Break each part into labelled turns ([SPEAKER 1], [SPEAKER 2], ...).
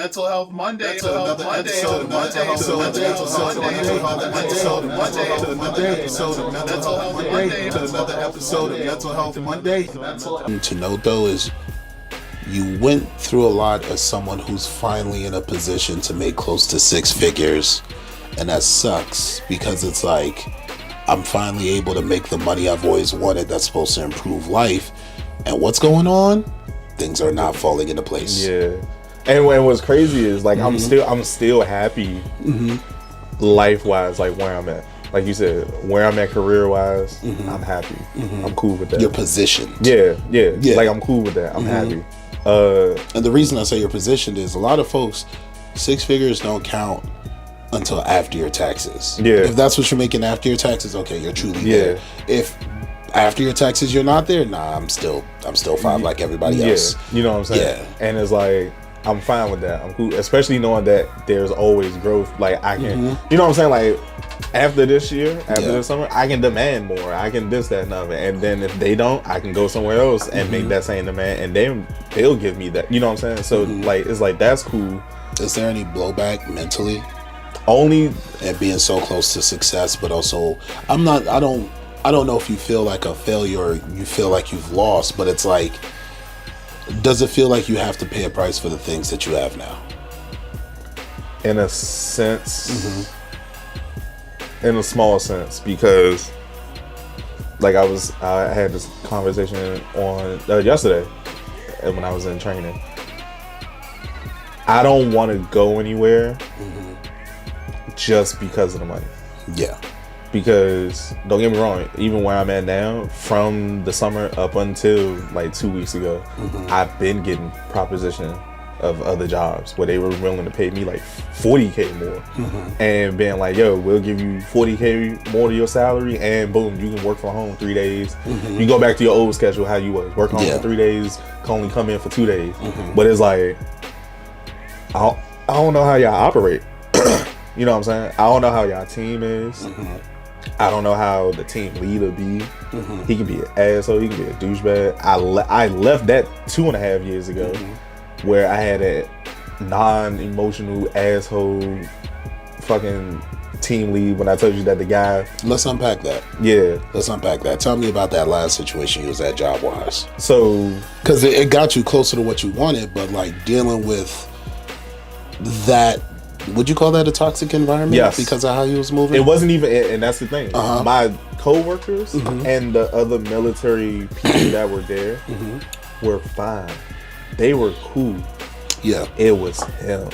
[SPEAKER 1] Mental Health Monday.
[SPEAKER 2] Another episode of Mental Health Monday. To note though is you went through a lot as someone who's finally in a position to make close to six figures, and that sucks because it's like I'm finally able to make the money I've always wanted that's supposed to improve life, and what's going on? Things are not falling into place.
[SPEAKER 3] Yeah. And what's crazy is like I'm still happy life wise, like where I'm at. Like you said, where I'm at career wise, I'm happy. I'm cool with that.
[SPEAKER 2] You're positioned.
[SPEAKER 3] Yeah. Like I'm cool with that. I'm happy.
[SPEAKER 2] And the reason I say you're positioned is a lot of folks, six figures don't count until after your taxes.
[SPEAKER 3] Yeah.
[SPEAKER 2] If that's what you're making after your taxes, okay, you're truly there. If after your taxes you're not there, nah, I'm still five like everybody else.
[SPEAKER 3] You know what I'm saying?
[SPEAKER 2] Yeah.
[SPEAKER 3] And it's like I'm fine with that. I'm cool, especially knowing that there's always growth. Like I can, you know what I'm saying? Like after this year, this summer, I can demand more. I can this, that, and other. And then if they don't, I can go somewhere else and make that same demand, and then they'll give me that. You know what I'm saying? So like it's like that's cool.
[SPEAKER 2] Is there any blowback mentally?
[SPEAKER 3] Only
[SPEAKER 2] at being so close to success, but also I don't know if you feel like a failure or you feel like you've lost, but it's like, does it feel like you have to pay a price for the things that you have now?
[SPEAKER 3] In a sense, in a small sense, because like I had this conversation on yesterday when I was in training. I don't want to go anywhere just because of the money. Yeah. Because don't get me wrong, even where I'm at now, from the summer up until like 2 weeks ago, I've been getting proposition of other jobs where they were willing to pay me like $40K more, and being like, yo, we'll give you $40K more to your salary, and boom, you can work from home 3 days. You go back to your old schedule how you was, work home for 3 days, can only come in for 2 days. But it's like, I don't know how y'all operate. You know what I'm saying? I don't know how y'all team is. I don't know how the team leader be. He can be an asshole. He can be a douchebag. I left that 2.5 years ago, where I had a non-emotional asshole fucking team lead. When I told you that the guy.
[SPEAKER 2] Let's unpack that.
[SPEAKER 3] Yeah.
[SPEAKER 2] Let's unpack that. Tell me about that last situation you was at job wise.
[SPEAKER 3] So,
[SPEAKER 2] because it got you closer to what you wanted, but like dealing with that. Would you call that a toxic environment?
[SPEAKER 3] Yes.
[SPEAKER 2] Because of how he was moving?
[SPEAKER 3] It wasn't even, and that's the thing. My co-workers and the other military people that were there were fine. They were cool. Yeah. It was him.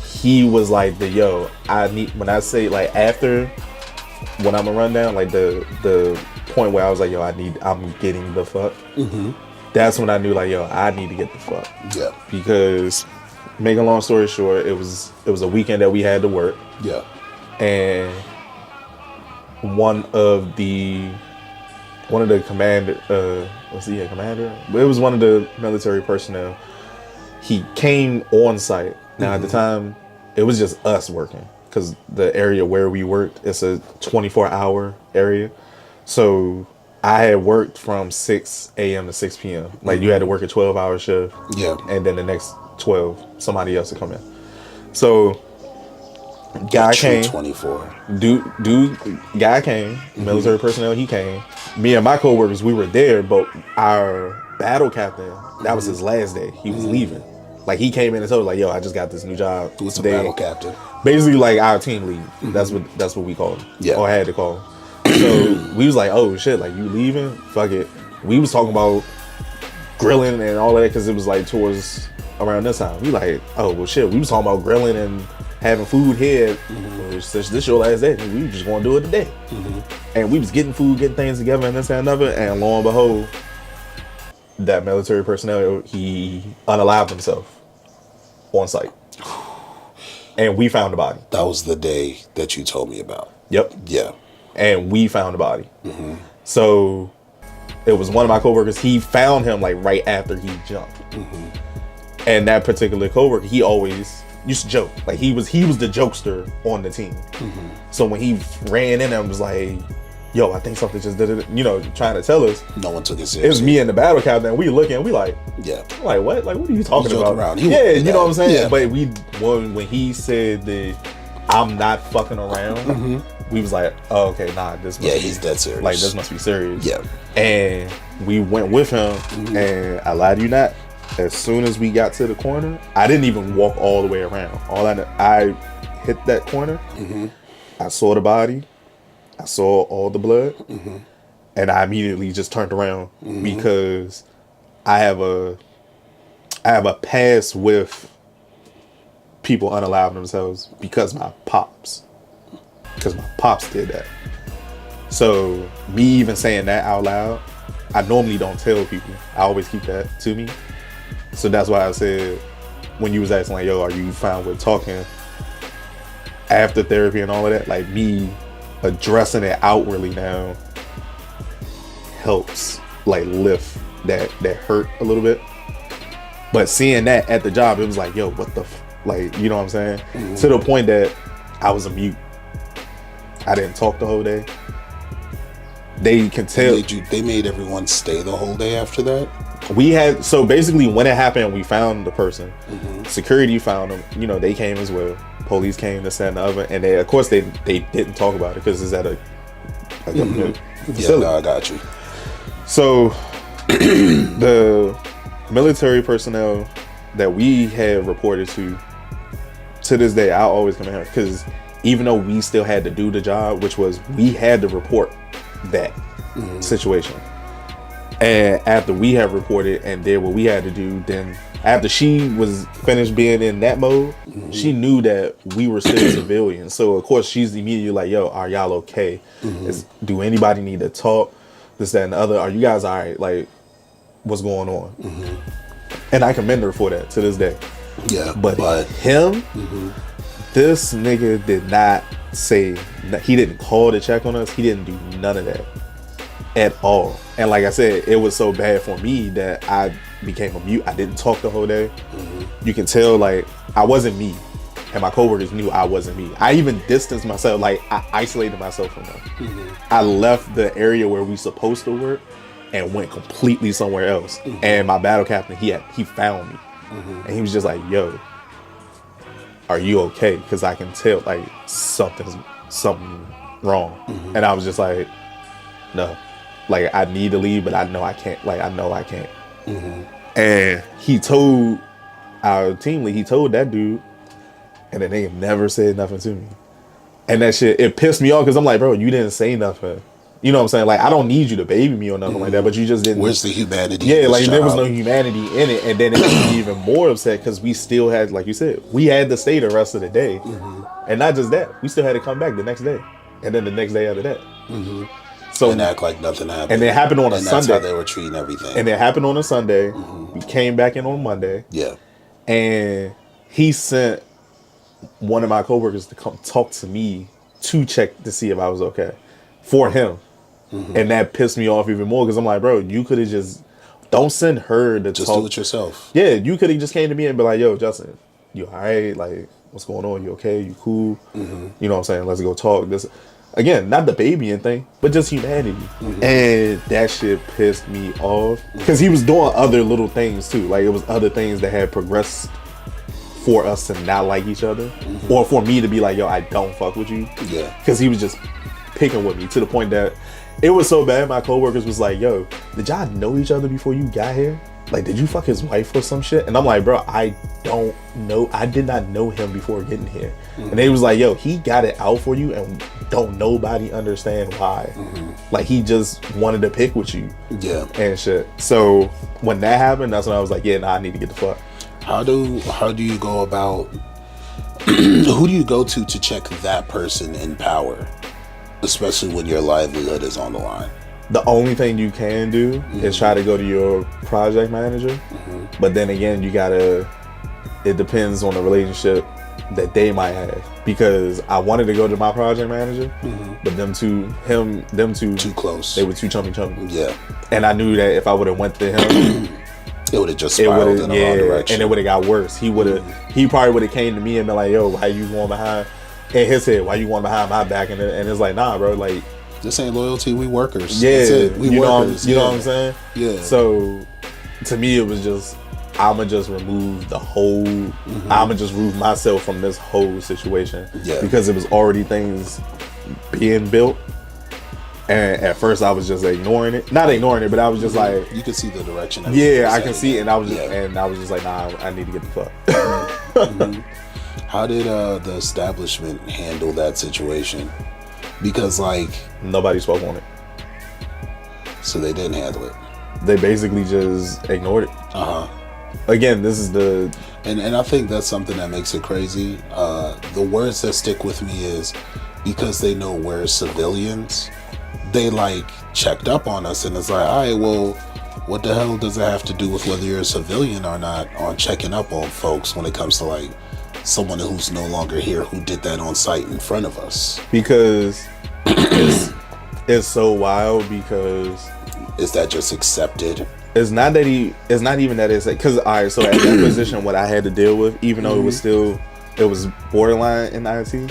[SPEAKER 3] He was like when I say like after, when I'm a rundown, like the point where I was like, yo, I'm getting the fuck. That's when I knew like, yo, I need to get the fuck. Yeah. Because making a long story short, it was a weekend that we had to work. Yeah. And one of the commander, commander? It was one of the military personnel. He came on site. Now at the time, it was just us working, because the area where we worked, it's a 24-hour area. So I had worked from 6 a.m. to 6 p.m. Like you had to work a 12-hour shift. Yeah. And then the next 12, somebody else to come in. So guy came 24. Guy came, military personnel, he came. Me and my coworkers, we were there, but our battle captain, that was his last day. He was leaving. Like he came in and told us, like, yo, I just got this new job.
[SPEAKER 2] Who's the battle captain?
[SPEAKER 3] Basically like our team lead. That's what we called him. Yeah. Or I had to call him. So we was like, oh shit, like you leaving? Fuck it. We was talking about grilling and all that, because it was like towards around this time. We like, oh well shit, we was talking about grilling and having food here. This your last day. We just want to do it today. And we was getting food, getting things together, and this and another. And lo and behold, that military personnel, he unalived himself on site. And we found the body.
[SPEAKER 2] That was the day that you told me about.
[SPEAKER 3] Yep. Yeah. And we found the body. So it was one of my coworkers. He found him like right after he jumped. And that particular coworker, he always used to joke. Like he was the jokester on the team. So when he ran in and was like, yo, I think something just did it, you know, trying to tell us.
[SPEAKER 2] No one took it seriously.
[SPEAKER 3] It was me and the battle captain. We looking, we like,
[SPEAKER 2] yeah,
[SPEAKER 3] like what? Like, what are you talking about?
[SPEAKER 2] Around.
[SPEAKER 3] Yeah, you know what I'm saying?
[SPEAKER 2] Yeah.
[SPEAKER 3] But when he said that I'm not fucking around, we was like, oh, okay, nah, this must be,
[SPEAKER 2] he's dead serious.
[SPEAKER 3] Like, this must be serious.
[SPEAKER 2] Yeah.
[SPEAKER 3] And we went with him, and I lied to you not, as soon as we got to the corner, I didn't even walk all the way around. I hit that corner, I saw the body, I saw all the blood, and I immediately just turned around because I have a past with people unaliving themselves because my pops did that. So me even saying that out loud, I normally don't tell people. I always keep that to me. So that's why I said, when you was asking like, yo, are you fine with talking after therapy and all of that? Like, me addressing it outwardly now helps like lift that hurt a little bit. But seeing that at the job, it was like, yo, what the like, you know what I'm saying? To the point that I was a mute. I didn't talk the whole day. They can tell.
[SPEAKER 2] They made everyone stay the whole day after that?
[SPEAKER 3] So basically when it happened, we found the person. Security found them. You know, they came as well. Police came, this, that, and the other. And they, of course, they didn't talk about it because it's at a government facility.
[SPEAKER 2] Yeah, no, I got you.
[SPEAKER 3] So the military personnel that we had reported to this day, I'll always come in here because even though we still had to do the job, which was we had to report that situation. And after we had reported and did what we had to do, then after she was finished being in that mode, she knew that we were still civilians. So of course she's immediately like, yo, are y'all okay? Do anybody need to talk? This, that, and the other. Are you guys all right? Like, what's going on? And I commend her for that to this day.
[SPEAKER 2] Yeah.
[SPEAKER 3] But him, this nigga did not say, he didn't call to check on us. He didn't do none of that at all. And like I said, it was so bad for me that I became a mute. I didn't talk the whole day. You can tell, like, I wasn't me. And my coworkers knew I wasn't me. I even distanced myself, like I isolated myself from them. I left the area where we supposed to work and went completely somewhere else. And my battle captain, he found me. And he was just like, yo, are you okay? Because I can tell like something wrong. And I was just like, no, like I need to leave, but I know I can't. Like, I know I can't. And he told our team lead, he told that dude, and then they never said nothing to me. And that shit, it pissed me off because I'm like, bro, you didn't say nothing. You know what I'm saying? Like, I don't need you to baby me or nothing like that, but you just didn't.
[SPEAKER 2] Where's the humanity?
[SPEAKER 3] Yeah, like there was no humanity in it. And then it made me even more upset because we still had, like you said, we had to stay the rest of the day. And not just that, we still had to come back the next day. And then the next day after that. So,
[SPEAKER 2] and act like nothing happened.
[SPEAKER 3] And it happened on a Sunday.
[SPEAKER 2] That's how they were treating everything.
[SPEAKER 3] And it happened on a Sunday. We came back in on Monday.
[SPEAKER 2] Yeah.
[SPEAKER 3] And he sent one of my coworkers to come talk to me to check to see if I was okay for him. And that pissed me off even more because I'm like, bro, you could have just, don't send her to
[SPEAKER 2] just
[SPEAKER 3] talk.
[SPEAKER 2] Do it yourself.
[SPEAKER 3] Yeah, you could have just came to me and be like, yo, Justin, you all right? Like, what's going on? You okay? You cool? You know what I'm saying? Let's go talk. This, again, not the babying thing, but just humanity. And that shit pissed me off because he was doing other little things too. Like, it was other things that had progressed for us to not like each other, or for me to be like, yo, I don't fuck with you.
[SPEAKER 2] Yeah.
[SPEAKER 3] Because he was just picking with me to the point that it was so bad. My coworkers was like, yo, did y'all know each other before you got here? Like, did you fuck his wife or some shit? And I'm like, bro, I don't know. I did not know him before getting here. And they was like, yo, he got it out for you and don't nobody understand why. Like, he just wanted to pick with you. Yeah. And shit. So when that happened, that's when I was like, yeah, nah, I need to get the fuck.
[SPEAKER 2] How do you go about, who do you go to check that person in power? Especially when your livelihood is on the line.
[SPEAKER 3] The only thing you can do is try to go to your project manager. But then again, it depends on the relationship that they might have. Because I wanted to go to my project manager, but them two too close. They were too chummy. Yeah. And I knew that if I would have went to him,
[SPEAKER 2] it would have just spiraled in the wrong direction.
[SPEAKER 3] And it would have got worse. He probably would have came to me and been like, yo, why you going behind? In his head, why you going behind my back? And it's like, nah, bro, like,
[SPEAKER 2] This ain't loyalty. We workers.
[SPEAKER 3] Yeah,
[SPEAKER 2] That's it. We workers.
[SPEAKER 3] You know what I'm saying?
[SPEAKER 2] Yeah.
[SPEAKER 3] So to me, it was just, I'ma just remove the whole. I'ma just remove myself from this whole situation.
[SPEAKER 2] Yeah.
[SPEAKER 3] Because it was already things being built. And at first I was just ignoring it. Not ignoring it, but I was just like,
[SPEAKER 2] you can see the direction.
[SPEAKER 3] Yeah, I can see it, and I was just like, nah, I need to get the fuck.
[SPEAKER 2] How did the establishment handle that situation? Because like
[SPEAKER 3] nobody spoke on it.
[SPEAKER 2] So they didn't handle it.
[SPEAKER 3] They basically just ignored it. Again, this is the
[SPEAKER 2] and I think that's something that makes it crazy. The words that stick with me is because they know we're civilians. They like checked up on us, and it's like, all right, well, what the hell does it have to do with whether you're a civilian or not on checking up on folks when it comes to like someone who's no longer here who did that on site in front of us?
[SPEAKER 3] Because it's so wild. Because
[SPEAKER 2] is that just accepted?
[SPEAKER 3] It's not that it's not even that it's like, because all right, so at that position, what I had to deal with, even though it was borderline in IT,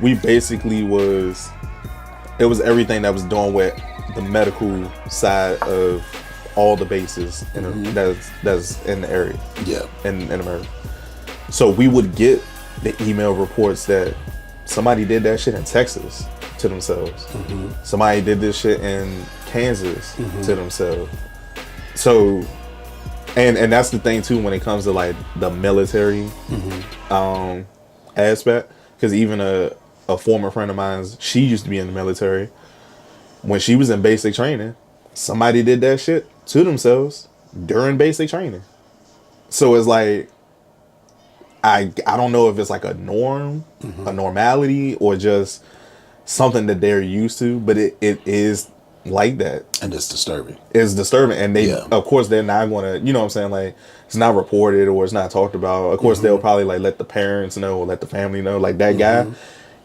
[SPEAKER 3] we basically it was everything that was doing with the medical side of all the bases that's in the area.
[SPEAKER 2] Yeah.
[SPEAKER 3] In America. So we would get the email reports that somebody did that shit in Texas to themselves. Somebody did this shit in Kansas to themselves. So, and that's the thing too when it comes to like the military aspect, because even a former friend of mine, she used to be in the military. When she was in basic training, somebody did that shit to themselves during basic training. So it's like, I don't know if it's like a norm, a normality, or just something that they're used to, but it is like that.
[SPEAKER 2] And it's disturbing.
[SPEAKER 3] It's disturbing. And they, of course, they're not going to, you know what I'm saying? Like, it's not reported or it's not talked about. Of course, they'll probably like let the parents know or let the family know. Like that guy,